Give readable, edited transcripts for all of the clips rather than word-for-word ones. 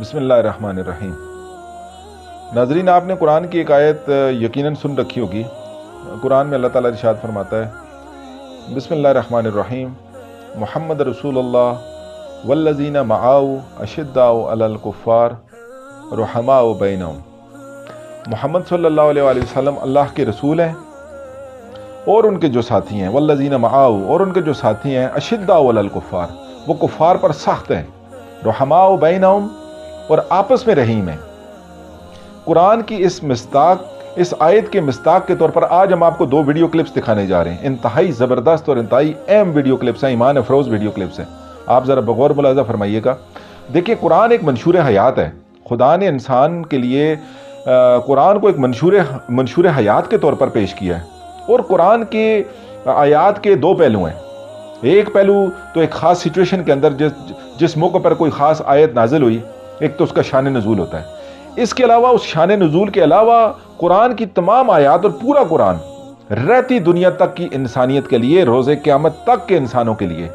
بسم اللہ الرحمن الرحیم۔ ناظرین، آپ نے قرآن کی ایک آیت یقیناً سن رکھی ہوگی۔ قرآن میں اللہ تعالیٰ ارشاد فرماتا ہے، بسم اللہ الرحمن الرحیم، محمد رسول اللہ والذین معہ اشداء علی الکفار رحماء بینہم۔ محمد صلی اللہ علیہ وآلہ وسلم اللہ کے رسول ہیں اور ان کے جو ساتھی ہیں، والذین معہ، اور ان کے جو ساتھی ہیں، اشداء علی الکفار، وہ کفار پر سخت ہیں، رحماء بینہم، اور آپس میں رحیم ہیں۔ قرآن کی اس آیت کے مصداق کے طور پر آج ہم آپ کو دو ویڈیو کلپس دکھانے جا رہے ہیں۔ انتہائی زبردست اور انتہائی اہم ویڈیو کلپس ہیں، ایمان افروز ویڈیو کلپس ہیں۔ آپ ذرا بغور ملاحظہ فرمائیے گا۔ دیکھیے، قرآن ایک منشور حیات ہے۔ خدا نے انسان کے لیے قرآن کو ایک منشور حیات کے طور پر پیش کیا ہے، اور قرآن کے آیات کے دو پہلو ہیں۔ ایک پہلو تو ایک خاص سچویشن کے اندر جس موقع پر کوئی خاص آیت نازل ہوئی، ایک تو اس کا شان نزول ہوتا ہے۔ اس کے علاوہ، اس شان نزول کے علاوہ، قرآن کی تمام آیات اور پورا قرآن رہتی دنیا تک کی انسانیت کے لیے، روز قیامت تک کے انسانوں کے لیے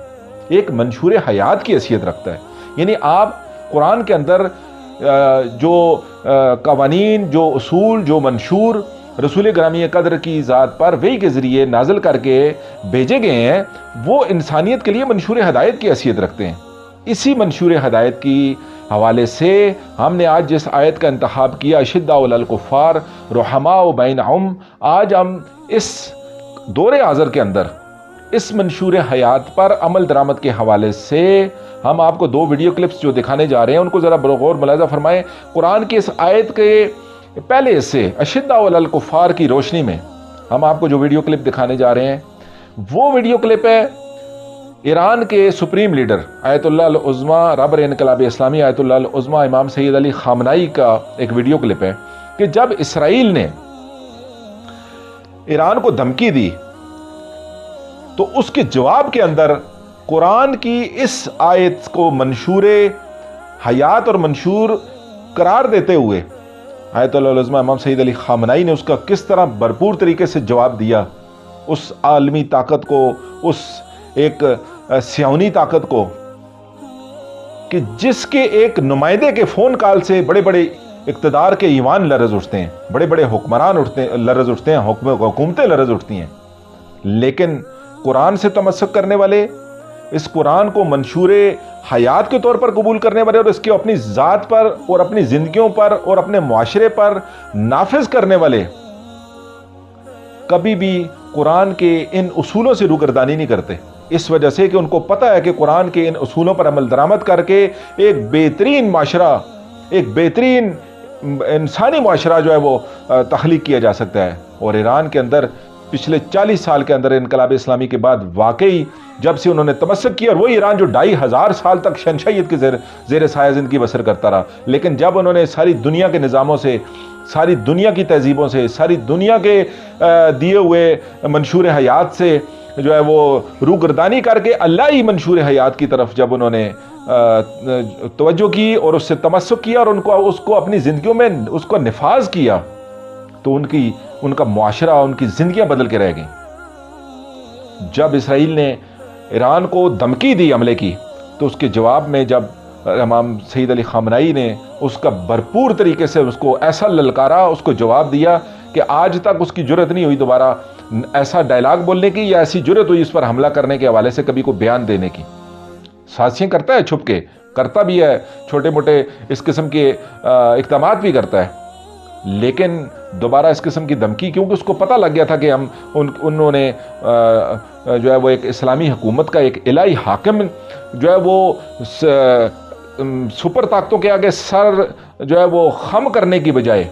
ایک منشور حیات کی حیثیت رکھتا ہے۔ یعنی آپ قرآن کے اندر جو قوانین، جو اصول، جو منشور رسول گرامی قدر کی ذات پر وحی کے ذریعے نازل کر کے بھیجے گئے ہیں، وہ انسانیت کے لیے منشور ہدایت کی حیثیت رکھتے ہیں۔ اسی منشور ہدایت کی حوالے سے ہم نے آج جس آیت کا انتخاب کیا، اشداء علی الکفار رحماء بینہم، آج ہم اس دور حاضر کے اندر اس منشور حیات پر عمل درآمد کے حوالے سے ہم آپ کو دو ویڈیو کلپس جو دکھانے جا رہے ہیں، ان کو ذرا بغور ملاحظہ فرمائیں۔ قرآن کی اس آیت کے پہلے حصے اشداء علی الکفار کی روشنی میں ہم آپ کو جو ویڈیو کلپ دکھانے جا رہے ہیں، وہ ویڈیو کلپ ہے ایران کے سپریم لیڈر آیت اللہ العظمیٰ، رہبر انقلاب اسلامی آیت اللہ العظمیٰ امام سید علی خامنائی کا ایک ویڈیو کلپ ہے کہ جب اسرائیل نے ایران کو دھمکی دی تو اس کے جواب کے اندر قرآن کی اس آیت کو منشور حیات اور منشور قرار دیتے ہوئے آیت اللہ العظمیٰ امام سید علی خامنائی نے اس کا کس طرح بھرپور طریقے سے جواب دیا، اس عالمی طاقت کو، اس ایک سیاونی طاقت کو، کہ جس کے ایک نمائندے کے فون کال سے بڑے بڑے اقتدار کے ایوان لرز اٹھتے ہیں، بڑے بڑے حکمران لرز اٹھتے ہیں، حکومتیں لرز اٹھتی ہیں۔ لیکن قرآن سے تمسک کرنے والے، اس قرآن کو منشور حیات کے طور پر قبول کرنے والے، اور اس کے اپنی ذات پر اور اپنی زندگیوں پر اور اپنے معاشرے پر نافذ کرنے والے، کبھی بھی قرآن کے ان اصولوں سے روگردانی نہیں کرتے، اس وجہ سے کہ ان کو پتہ ہے کہ قرآن کے ان اصولوں پر عمل درآمد کر کے ایک بہترین معاشرہ، ایک بہترین انسانی معاشرہ جو ہے وہ تخلیق کیا جا سکتا ہے۔ اور ایران کے اندر پچھلے 40 سال کے اندر انقلاب اسلامی کے بعد واقعی جب سے انہوں نے تمسک کیا، اور وہی ایران جو 2500 سال تک شہنشاہیت کے زیر سایہ زندگی بسر کرتا رہا، لیکن جب انہوں نے ساری دنیا کے نظاموں سے، ساری دنیا کی تہذیبوں سے، ساری دنیا کے دیے ہوئے منشور حیات سے جو ہے وہ روگردانی کر کے اللہ ہی منشور حیات کی طرف جب انہوں نے توجہ کی اور اس سے تمسک کیا اور اس کو اپنی زندگیوں میں اس کو نفاذ کیا، تو ان کا معاشرہ، ان کی زندگیاں بدل کے رہ گئیں۔ جب اسرائیل نے ایران کو دھمکی دی حملے کی، تو اس کے جواب میں جب امام سید علی خامنائی نے اس کا بھرپور طریقے سے اس کو ایسا للکارا، اس کو جواب دیا کہ آج تک اس کی جرت نہیں ہوئی دوبارہ ایسا ڈائلاگ بولنے کی، یا ایسی جرت ہوئی اس پر حملہ کرنے کے حوالے سے کبھی کو بیان دینے کی۔ سازشیں کرتا ہے چھپ کے، کرتا بھی ہے، چھوٹے موٹے اس قسم کے اقدامات بھی کرتا ہے، لیکن دوبارہ اس قسم کی دھمکی، کیونکہ اس کو پتہ لگ گیا تھا کہ انہوں نے جو ہے وہ ایک اسلامی حکومت کا ایک الہی حاکم جو ہے وہ سپر طاقتوں کے آگے سر جو ہے وہ خم کرنے کی بجائے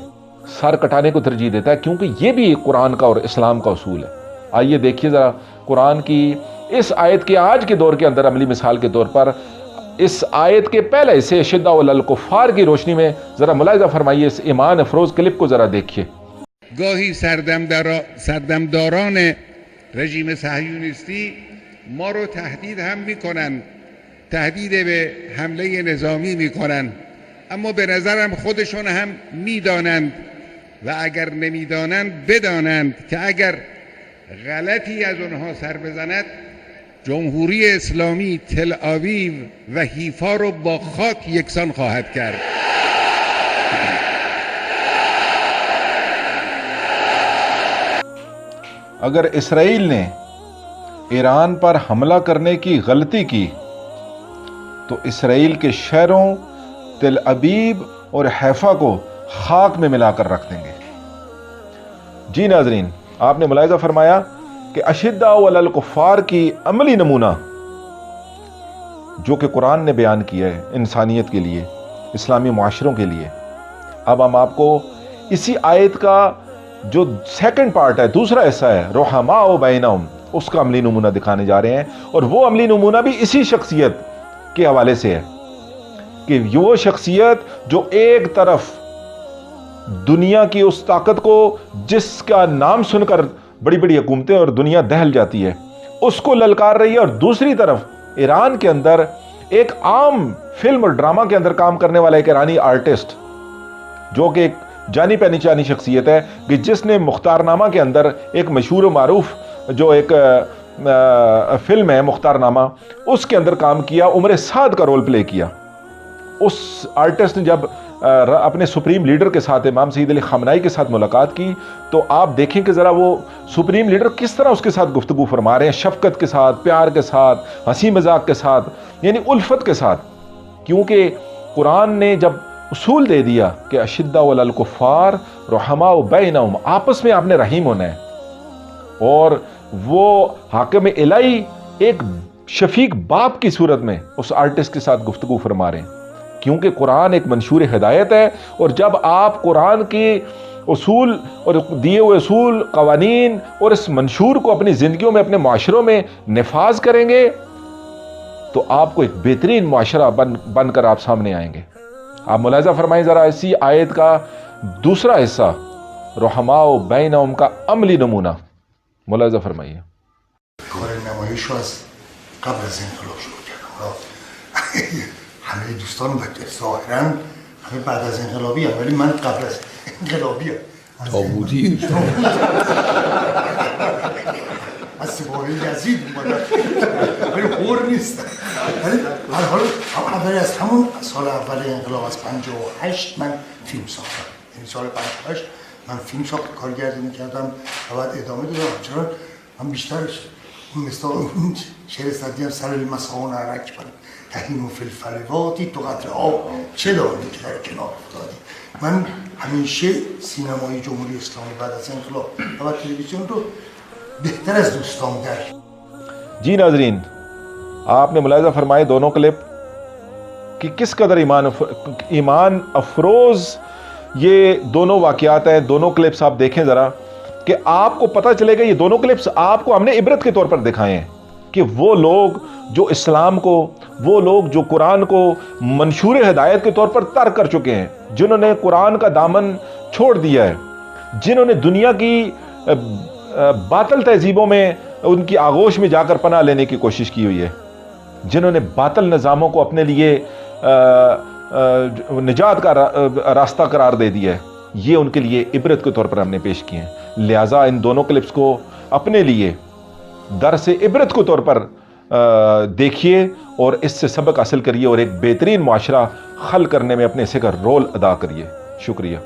سر کٹانے کو ترجیح دیتا ہے، کیونکہ یہ بھی قرآن کا اور اسلام کا اصول ہے۔ آئیے دیکھیے ذرا قرآن کی اس آیت کے آج کے دور کے اندر عملی مثال کے طور پر اس آیت کے پہلے سے اشداء علی الکفار کی روشنی میں ذرا ملاحظہ فرمائیے، اس ایمان افروز کلپ کو ذرا دیکھیے۔ گاهی سردمداران رژیم صهیونیستی ما رو تهدید هم میکنن، تهدید به حمله نظامی میکنن، اما به نظرم خودشون هم میدانند و اگر نمیدانند بدانند که اگر غلطی از اونها سر بزند جمهوری اسلامی تل آویو و حیفا رو با خاک یکسان خواهد کرد. اگر اسرائیل نے ایران پر حملہ کرنے کی غلطی کی تو اسرائیل کے شہروں تل ابیب اور حیفا کو خاک میں ملا کر رکھ دیں گے۔ جی ناظرین، آپ نے ملاحظہ فرمایا کہ اشداء علی الکفار کی عملی نمونہ جو کہ قرآن نے بیان کیا ہے انسانیت کے لیے، اسلامی معاشروں کے لیے۔ اب ہم آپ کو اسی آیت کا جو سیکنڈ پارٹ ہے، دوسرا حصہ ہے رحماء بینہم، اس کا عملی نمونہ دکھانے جا رہے ہیں، اور وہ عملی نمونہ بھی اسی شخصیت کے حوالے سے ہے کہ وہ شخصیت جو ایک طرف دنیا کی اس طاقت کو جس کا نام سن کر بڑی بڑی حکومتیں اور دنیا دہل جاتی ہے اس کو للکار رہی ہے، اور دوسری طرف ایران کے اندر ایک عام فلم اور ڈرامہ کے اندر کام کرنے والا ایک ایرانی آرٹسٹ جو کہ ایک جانی پہچانی شخصیت ہے کہ جس نے مختار نامہ کے اندر ایک مشہور و معروف جو ایک فلم ہے مختار نامہ، اس کے اندر کام کیا، عمر سعد کا رول پلے کیا۔ اس آرٹسٹ نے جب اپنے سپریم لیڈر کے ساتھ امام سید علی خامنائی کے ساتھ ملاقات کی تو آپ دیکھیں کہ ذرا وہ سپریم لیڈر کس طرح اس کے ساتھ گفتگو فرما رہے ہیں، شفقت کے ساتھ، پیار کے ساتھ، ہنسی مذاق کے ساتھ، یعنی الفت کے ساتھ، کیونکہ قرآن نے جب اصول دے دیا کہ اشداء علی الکفار رحماء بینہم، آپس میں آپ نے رحیم ہونا ہے، اور وہ حاکم الہی ایک شفیق باپ کی صورت میں اس آرٹسٹ کے ساتھ گفتگو فرما رہے ہیں، کیونکہ قرآن ایک منشور ہدایت ہے، اور جب آپ قرآن کے اصول اور دیے ہوئے اصول، قوانین اور اس منشور کو اپنی زندگیوں میں، اپنے معاشروں میں نفاذ کریں گے تو آپ کو ایک بہترین معاشرہ بن کر آپ سامنے آئیں گے۔ آپ ملاحظہ فرمائیں ذرا اسی آیت کا دوسرا حصہ رحماء بینہم کا عملی نمونہ ملاحظہ فرمائیے۔ کار نمایش رو از قبل از انقلاب شروع کردم. همه دوستان ظاهرا همه بعد از انقلابی هم، ولی من قبل از انقلابی هم. داوودی از سپاه یزید اومدم، ولی حر نیستم. ولی هر حال اول از همون سال اول انقلاب از 58 من فیلم ساختم. یعنی سال 58 من فیلم ساخت، کارگردانی کردم و بعد ادامه دادم. چرا من بیشترش مثل اون شعر سعدی هم سر المسعون عرک بر تهیم فی الفلواتی تو قطر آب چه داری که در کنار افتادی. من همیشه سینمای جمهوری اسلامی بعد از انقلاب و بعد تلویزیون رو بہتر از دوستان در. جی ناظرین، آپ نے ملاحظہ فرمائے دونوں کلپ کہ کس قدر ایمان افروز یہ دونوں واقعات ہیں۔ دونوں کلپس آپ دیکھیں ذرا کہ آپ کو پتہ چلے گا، یہ دونوں کلپس آپ کو ہم نے عبرت کے طور پر دکھائے ہیں کہ وہ لوگ جو اسلام کو، وہ لوگ جو قرآن کو منشور ہدایت کے طور پر ترک کر چکے ہیں، جنہوں نے قرآن کا دامن چھوڑ دیا ہے، جنہوں نے دنیا کی باطل تہذیبوں میں ان کی آغوش میں جا کر پناہ لینے کی کوشش کی ہوئی ہے، جنہوں نے باطل نظاموں کو اپنے لیے نجات کا راستہ قرار دے دیا ہے، یہ ان کے لیے عبرت کے طور پر ہم نے پیش کیے ہیں۔ لہٰذا ان دونوں کلپس کو اپنے لیے درس عبرت کے طور پر دیکھیے اور اس سے سبق حاصل کریے اور ایک بہترین معاشرہ خلق کرنے میں اپنے حصے کا رول ادا کریے۔ شکریہ۔